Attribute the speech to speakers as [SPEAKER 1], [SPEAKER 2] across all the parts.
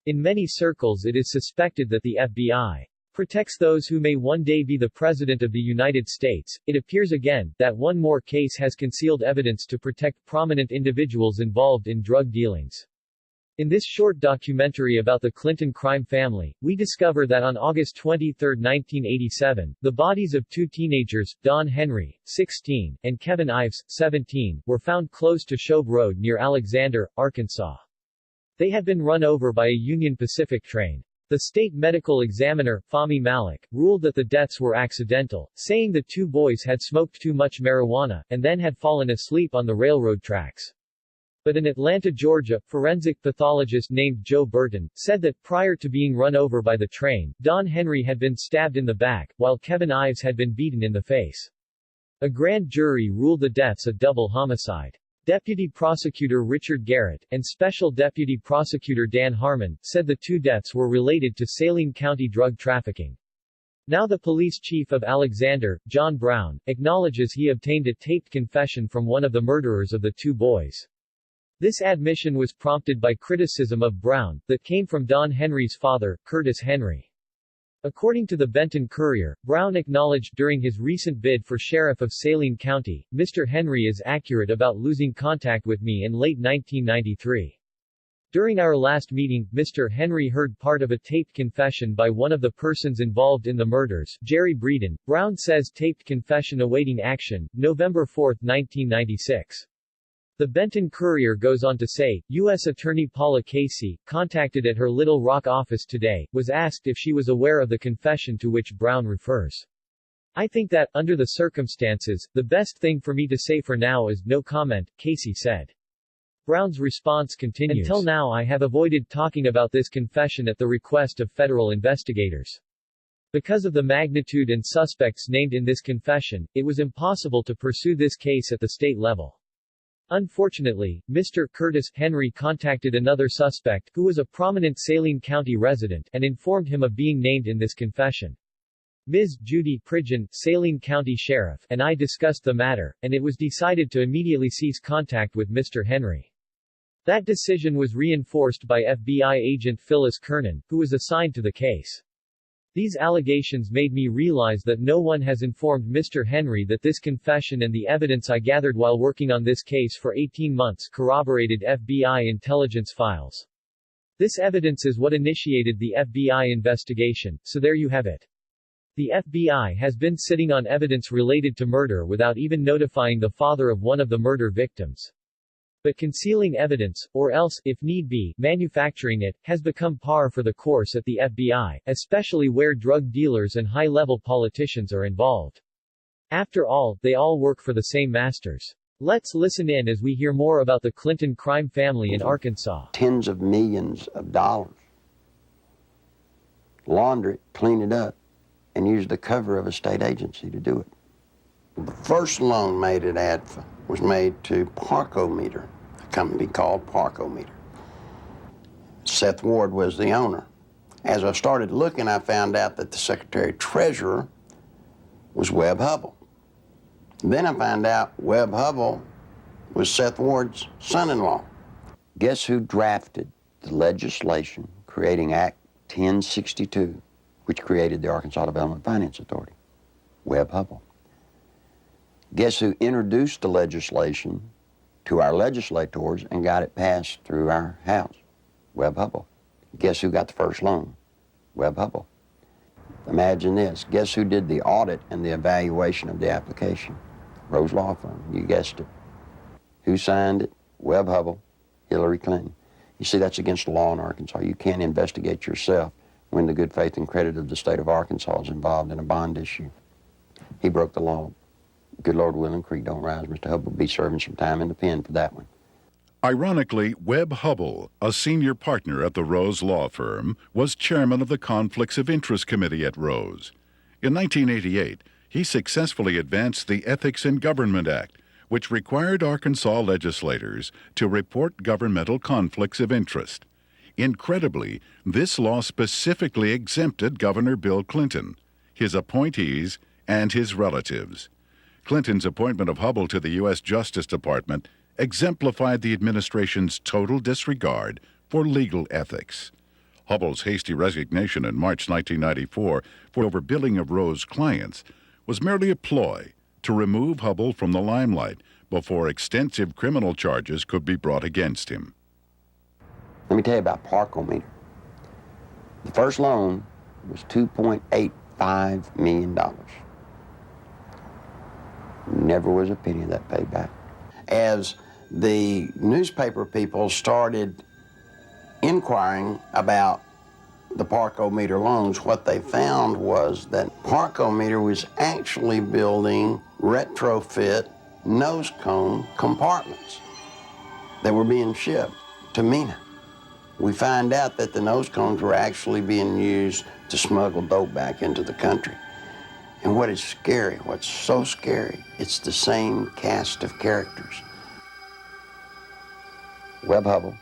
[SPEAKER 1] In many circles it is suspected that the FBI protects those who may one day be the President of the United States. It appears again that one more case has concealed evidence to protect prominent individuals involved in drug dealings. In this short documentary about the Clinton crime family, we discover that on August 23, 1987, the bodies of two teenagers, Don Henry, 16, and Kevin Ives, 17, were found close to Shobe Road near Alexander, Arkansas. They had been run over by a Union Pacific train. The state medical examiner, Fahmy Malak, ruled that the deaths were accidental, saying the two boys had smoked too much marijuana, and then had fallen asleep on the railroad tracks. But in Atlanta, Georgia, forensic pathologist named Joe Burton, said that prior to being run over by the train, Don Henry had been stabbed in the back, while Kevin Ives had been beaten in the face. A grand jury ruled the deaths a double homicide. Deputy Prosecutor Richard Garrett, and Special Deputy Prosecutor Dan Harmon, said the two deaths were related to Saline County drug trafficking. Now the police chief of Alexander, John Brown, acknowledges he obtained a taped confession from one of the murderers of the two boys. This admission was prompted by criticism of Brown, that came from Don Henry's father, Curtis Henry. According to the Benton Courier, Brown acknowledged during his recent bid for sheriff of Saline County, "Mr. Henry is accurate about losing contact with me in late 1993. During our last meeting, Mr. Henry heard part of a taped confession by one of the persons involved in the murders, Jerry Breeden." Brown says taped confession awaiting action, November 4, 1996. The Benton Courier goes on to say, U.S. Attorney Paula Casey, contacted at her Little Rock office today, was asked if she was aware of the confession to which Brown refers. "I think that, under the circumstances, the best thing for me to say for now is no comment," Casey said. Brown's response continues, "Until now I have avoided talking about this confession at the request of federal investigators. Because of the magnitude and suspects named in this confession, it was impossible to pursue this case at the state level. Unfortunately, Mr. Curtis Henry contacted another suspect, who was a prominent Saline County resident, and informed him of being named in this confession. Ms. Judy Pridgeon, Saline County Sheriff, and I discussed the matter, and it was decided to immediately cease contact with Mr. Henry. That decision was reinforced by FBI agent Phyllis Kernan, who was assigned to the case. These allegations made me realize that no one has informed Mr. Henry that this confession and the evidence I gathered while working on this case for 18 months corroborated FBI intelligence files. This evidence is what initiated the FBI investigation, so there you have it. The FBI has been sitting on evidence related to murder without even notifying the father of one of the murder victims. But concealing evidence, or else, if need be, manufacturing it, has become par for the course at the FBI, especially where drug dealers and high-level politicians are involved. After all, they all work for the same masters. Let's listen in as we hear more about the Clinton crime family in Arkansas.
[SPEAKER 2] Tens of millions of dollars. Launder it, clean it up, and use the cover of a state agency to do it. The first loan made at ADFA was made to Parkometer, a company called Parkometer. Seth Ward was the owner. As I started looking, I found out that the Secretary-Treasurer was Webb Hubbell. Then I found out Webb Hubbell was Seth Ward's son-in-law. Guess who drafted the legislation creating Act 1062, which created the Arkansas Development Finance Authority? Webb Hubbell. Guess who introduced the legislation to our legislators and got it passed through our House? Webb Hubbell. Guess who got the first loan? Webb Hubbell. Imagine this. Guess who did the audit and the evaluation of the application? Rose Law Firm. You guessed it. Who signed it? Webb Hubbell, Hillary Clinton. You see, that's against the law in Arkansas. You can't investigate yourself when the good faith and credit of the state of Arkansas is involved in a bond issue. He broke the law. Good Lord willing, creek don't rise. Mr. Hubbell will be serving some time in the pen for that one.
[SPEAKER 3] Ironically, Webb Hubbell, a senior partner at the Rose Law Firm, was chairman of the Conflicts of Interest Committee at Rose. In 1988, he successfully advanced the Ethics in Government Act, which required Arkansas legislators to report governmental conflicts of interest. Incredibly, this law specifically exempted Governor Bill Clinton, his appointees, and his relatives. Clinton's appointment of Hubbell to the U.S. Justice Department exemplified the administration's total disregard for legal ethics. Hubbell's hasty resignation in March 1994 for overbilling of Rowe's clients was merely a ploy to remove Hubbell from the limelight before extensive criminal charges could be brought against him.
[SPEAKER 2] Let me tell you about Parkometer. The first loan was $2.85 million. Never was a penny of that paid back. As the newspaper people started inquiring about the Parkometer loans, what they found was that Parkometer was actually building retrofit nose cone compartments that were being shipped to MENA. We find out that the nose cones were actually being used to smuggle dope back into the country. And what is scary, what's so scary, it's the same cast of characters. Webb Hubbell,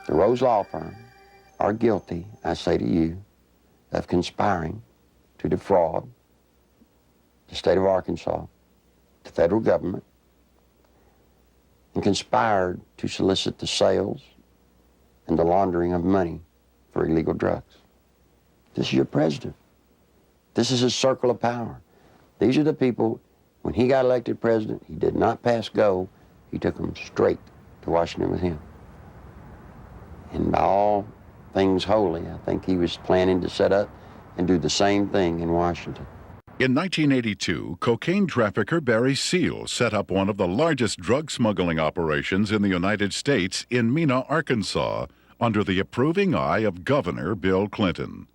[SPEAKER 2] the Rose Law Firm, are guilty, I say to you, of conspiring to defraud the state of Arkansas, the federal government, and conspired to solicit the sales and the laundering of money for illegal drugs. This is your president. This is his circle of power. These are the people, when he got elected president, he did not pass go. He took them straight to Washington with him. And by all things holy, I think he was planning to set up and do the same thing in Washington.
[SPEAKER 3] In 1982, cocaine trafficker Barry Seal set up one of the largest drug smuggling operations in the United States in Mena, Arkansas, under the approving eye of Governor Bill Clinton.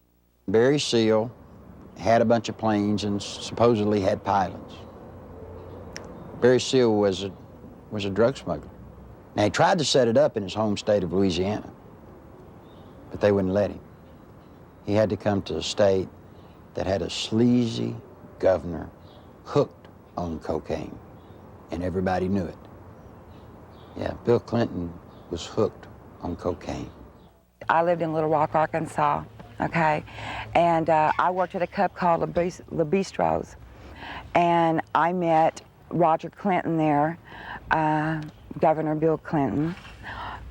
[SPEAKER 2] Barry Seal had a bunch of planes and supposedly had pilots. Barry Seal was a drug smuggler. Now, he tried to set it up in his home state of Louisiana, but they wouldn't let him. He had to come to a state that had a sleazy governor hooked on cocaine, and everybody knew it. Yeah, Bill Clinton was hooked on cocaine.
[SPEAKER 4] I lived in Little Rock, Arkansas, okay? And I worked at a club called Le Bistro's, and I met Roger Clinton there, Governor Bill Clinton.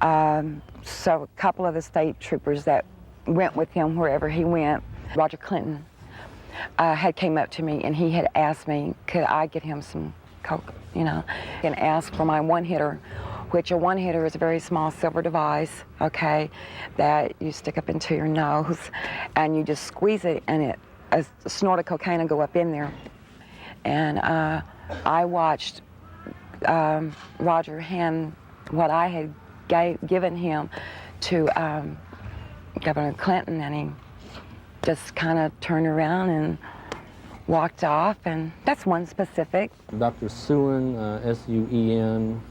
[SPEAKER 4] So a couple of the state troopers that went with him wherever he went. Roger Clinton had came up to me and he had asked me, could I get him some coke, you know, and asked for my one-hitter, which a one-hitter is a very small silver device, okay, that you stick up into your nose and you just squeeze it and a snort of cocaine will go up in there. And I watched Roger hand what I had given him to Governor Clinton, and he just kind of turned around and walked off, and that's one specific.
[SPEAKER 5] Dr. Suen, S-U-E-N,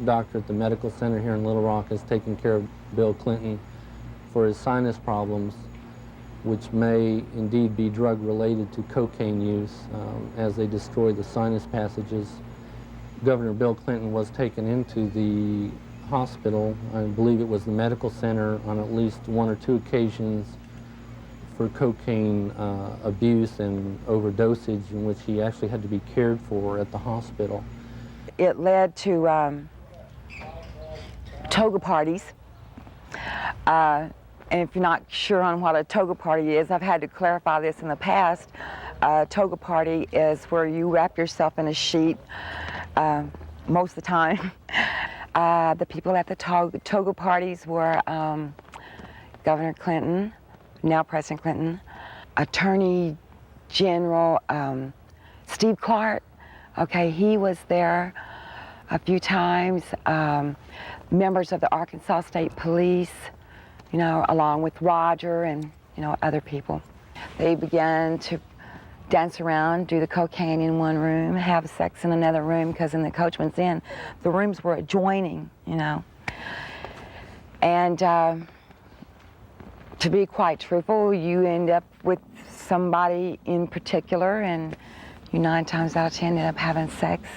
[SPEAKER 5] doctor at the medical center here in Little Rock, has taken care of Bill Clinton for his sinus problems, which may indeed be drug-related to cocaine use as they destroy the sinus passages. Governor Bill Clinton was taken into the hospital, I believe it was the medical center, on at least one or two occasions for cocaine abuse and overdosage, in which he actually had to be cared for at the hospital.
[SPEAKER 4] It led to toga parties. And if you're not sure on what a toga party is, I've had to clarify this in the past. A toga party is where you wrap yourself in a sheet most of the time. The people at the toga parties were Governor Clinton, now President Clinton, Attorney General Steve Clark. Okay, he was there a few times. Members of the Arkansas State Police, you know, along with Roger and, you know, other people. They began to dance around, do the cocaine in one room, have sex in another room, because in the Coachman's Inn, the rooms were adjoining, you know. And to be quite truthful, you end up with somebody in particular, and you 9 times out of 10 end up having sex.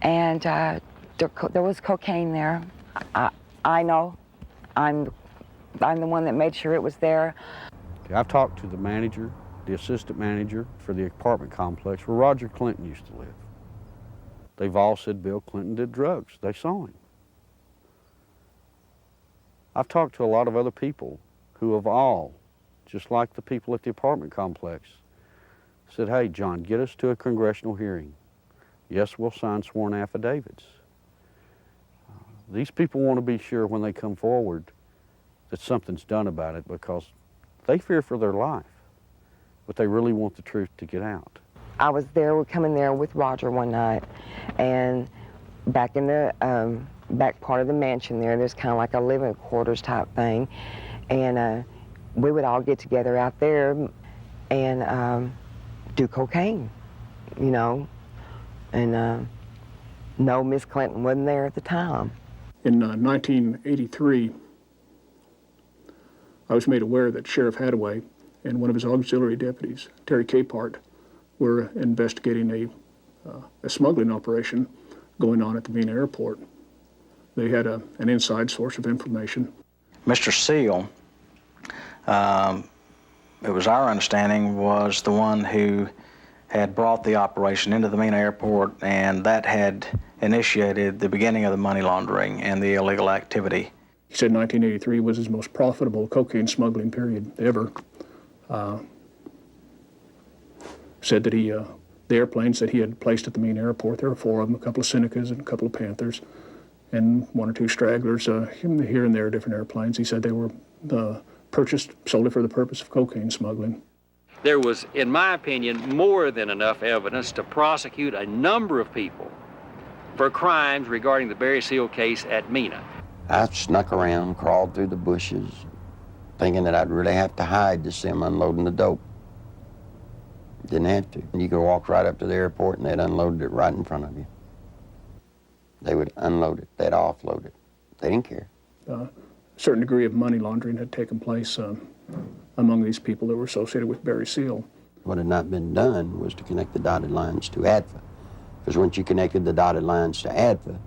[SPEAKER 4] And there was cocaine there. I know. I'm the one that made sure it was there.
[SPEAKER 6] I've talked to the manager, the assistant manager for the apartment complex where Roger Clinton used to live. They've all said Bill Clinton did drugs. They saw him. I've talked to a lot of other people who have all, just like the people at the apartment complex, said, hey, John, get us to a congressional hearing. Yes, we'll sign sworn affidavits. These people want to be sure when they come forward that something's done about it because they fear for their life, but they really want the truth to get out.
[SPEAKER 4] I was there, we're coming there with Roger one night, and back in the back part of the mansion there's kind of like a living quarters type thing, and we would all get together out there and do cocaine, you know, and no, Miss Clinton wasn't there at the time.
[SPEAKER 7] In 1983, I was made aware that Sheriff Hadaway and one of his auxiliary deputies, Terry Capehart, were investigating a smuggling operation going on at the Mena airport. They had an inside source of information.
[SPEAKER 8] Mr. Seal, it was our understanding, was the one who had brought the operation into the Mena airport, and that had initiated the beginning of the money laundering and the illegal activity.
[SPEAKER 7] He said 1983 was his most profitable cocaine smuggling period ever. Said that the airplanes that he had placed at the Mena airport, there were 4 of them, a couple of Senecas and a couple of Panthers, and 1 or 2 stragglers here and there, different airplanes. He said they were purchased solely for the purpose of cocaine smuggling.
[SPEAKER 9] There was, in my opinion, more than enough evidence to prosecute a number of people for crimes regarding the Barry Seal case at Mena.
[SPEAKER 2] I snuck around, crawled through the bushes, thinking that I'd really have to hide to see them unloading the dope. Didn't have to. You could walk right up to the airport and they'd unload it right in front of you. They would unload it, they'd offload it. They didn't care.
[SPEAKER 7] A certain degree of money laundering had taken place among these people that were associated with Barry Seal.
[SPEAKER 2] What had not been done was to connect the dotted lines to ADFA. Because once you connected the dotted lines to ADFA,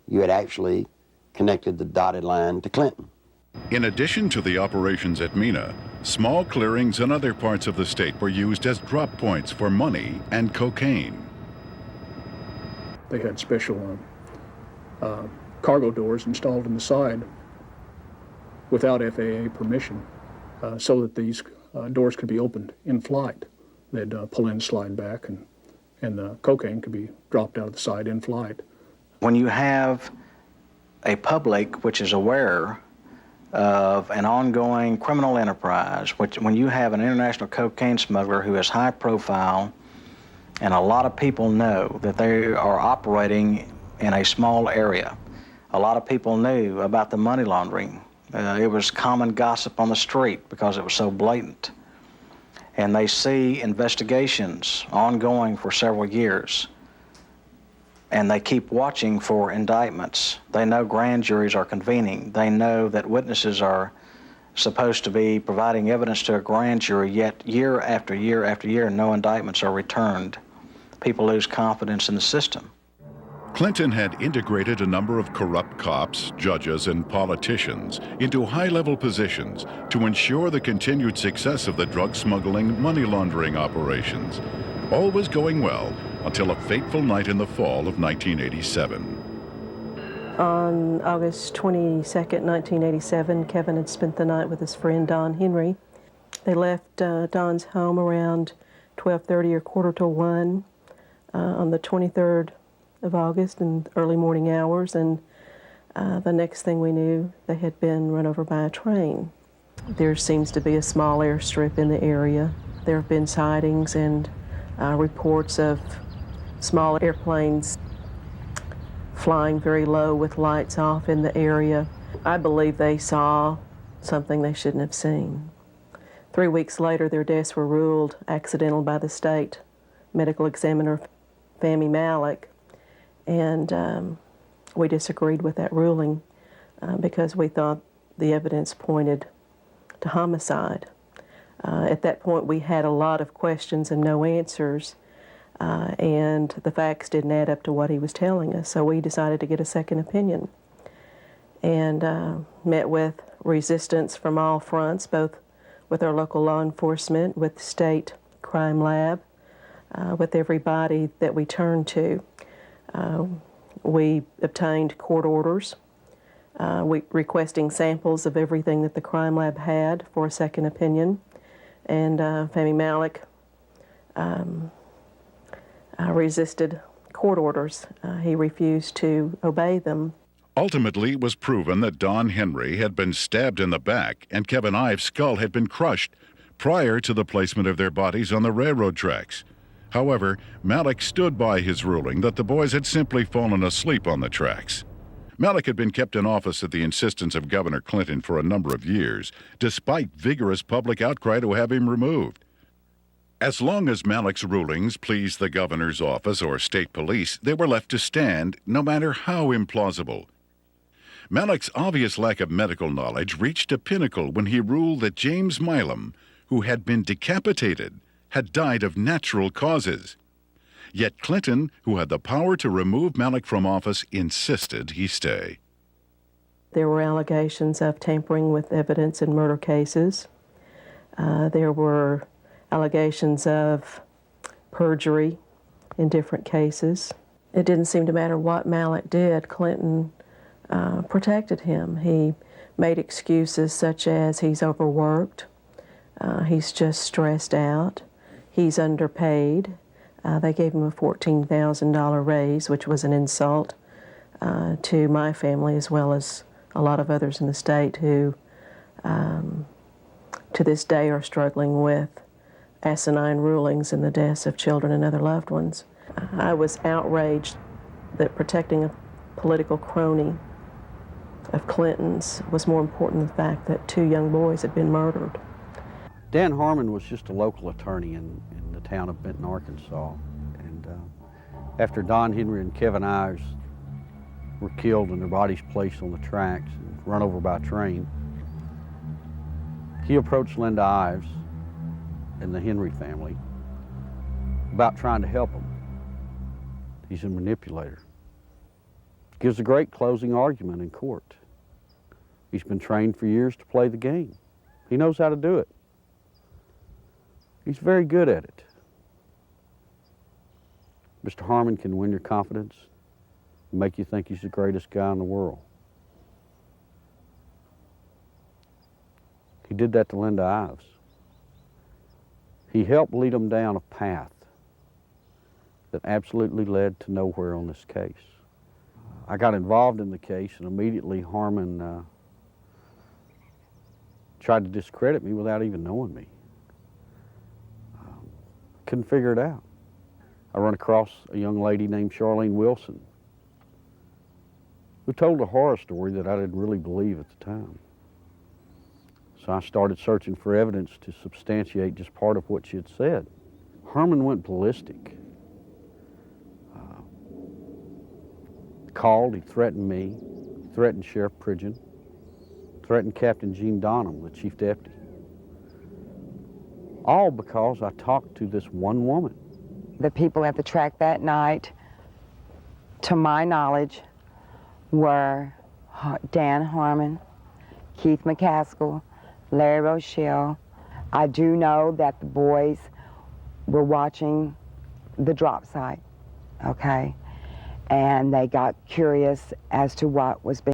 [SPEAKER 2] you had actually connected the dotted line to Clinton.
[SPEAKER 3] In addition to the operations at Mena, small clearings in other parts of the state were used as drop points for money and cocaine.
[SPEAKER 7] They had special cargo doors installed in the side without FAA permission so that these doors could be opened in flight. They'd pull in, slide back, and the cocaine could be dropped out of the side in flight.
[SPEAKER 8] When you have a public which is aware of an ongoing criminal enterprise, when you have an international cocaine smuggler who is high profile, and a lot of people know that they are operating in a small area. A lot of people knew about the money laundering. It was common gossip on the street because it was so blatant. And they see investigations ongoing for several years. And they keep watching for indictments. They know grand juries are convening. They know that witnesses are supposed to be providing evidence to a grand jury, yet year after year after year, no indictments are returned. People lose confidence in the system.
[SPEAKER 3] Clinton had integrated a number of corrupt cops, judges, and politicians into high-level positions to ensure the continued success of the drug smuggling, money laundering operations. All was going well until a fateful night in the fall of 1987.
[SPEAKER 10] On August 22nd, 1987, Kevin had spent the night with his friend Don Henry. They left Don's home around 12:30 or 1:45 on the 23rd of August in early morning hours, and the next thing we knew, they had been run over by a train. There seems to be a small airstrip in the area. There have been sightings and reports of small airplanes flying very low with lights off in the area. I believe they saw something they shouldn't have seen. 3 weeks later, their deaths were ruled accidental by the state medical examiner, Fahmy Malak, and we disagreed with that ruling because we thought the evidence pointed to homicide. At that point, we had a lot of questions and no answers, and the facts didn't add up to what he was telling us, so we decided to get a second opinion and met with resistance from all fronts, both with our local law enforcement, with the state crime lab, with everybody that we turned to. We obtained court orders requesting samples of everything that the crime lab had for a second opinion. And Fahmy Malak resisted court orders. He refused to obey them.
[SPEAKER 3] Ultimately, it was proven that Don Henry had been stabbed in the back and Kevin Ives' skull had been crushed prior to the placement of their bodies on the railroad tracks. However, Malak stood by his ruling that the boys had simply fallen asleep on the tracks. Malak had been kept in office at the insistence of Governor Clinton for a number of years, despite vigorous public outcry to have him removed. As long as Malak's rulings pleased the governor's office or state police, they were left to stand, no matter how implausible. Malak's obvious lack of medical knowledge reached a pinnacle when he ruled that James Milam, who had been decapitated, had died of natural causes. Yet Clinton, who had the power to remove Malak from office, insisted he stay.
[SPEAKER 10] There were allegations of tampering with evidence in murder cases. There were allegations of perjury in different cases. It didn't seem to matter what Malak did. Clinton protected him. He made excuses such as he's overworked, he's just stressed out, he's underpaid. They gave him a $14,000 raise, which was an insult to my family as well as a lot of others in the state who to this day are struggling with asinine rulings in the deaths of children and other loved ones. I was outraged that protecting a political crony of Clinton's was more important than the fact that 2 young boys had been murdered.
[SPEAKER 6] Dan Harmon was just a local attorney in the town of Benton, Arkansas. And after Don Henry and Kevin Ives were killed and their bodies placed on the tracks and run over by a train, he approached Linda Ives and the Henry family about trying to help them. He's a manipulator. Gives a great closing argument in court. He's been trained for years to play the game. He knows how to do it. He's very good at it. Mr. Harmon can win your confidence and make you think he's the greatest guy in the world. He did that to Linda Ives. He helped lead them down a path that absolutely led to nowhere on this case. I got involved in the case, and immediately Harmon tried to discredit me without even knowing me. Couldn't figure it out. I run across a young lady named Charlene Wilson who told a horror story that I didn't really believe at the time. So I started searching for evidence to substantiate just part of what she had said. Harmon went ballistic. Called, he threatened me, threatened Sheriff Pridgeon, threatened Captain Gene Donham, the chief deputy. All because I talked to this one woman.
[SPEAKER 4] The people at the track that night, to my knowledge, were Dan Harmon, Keith McCaskill, Larry Rochelle. I do know that the boys were watching the drop site, okay? And they got curious as to what was being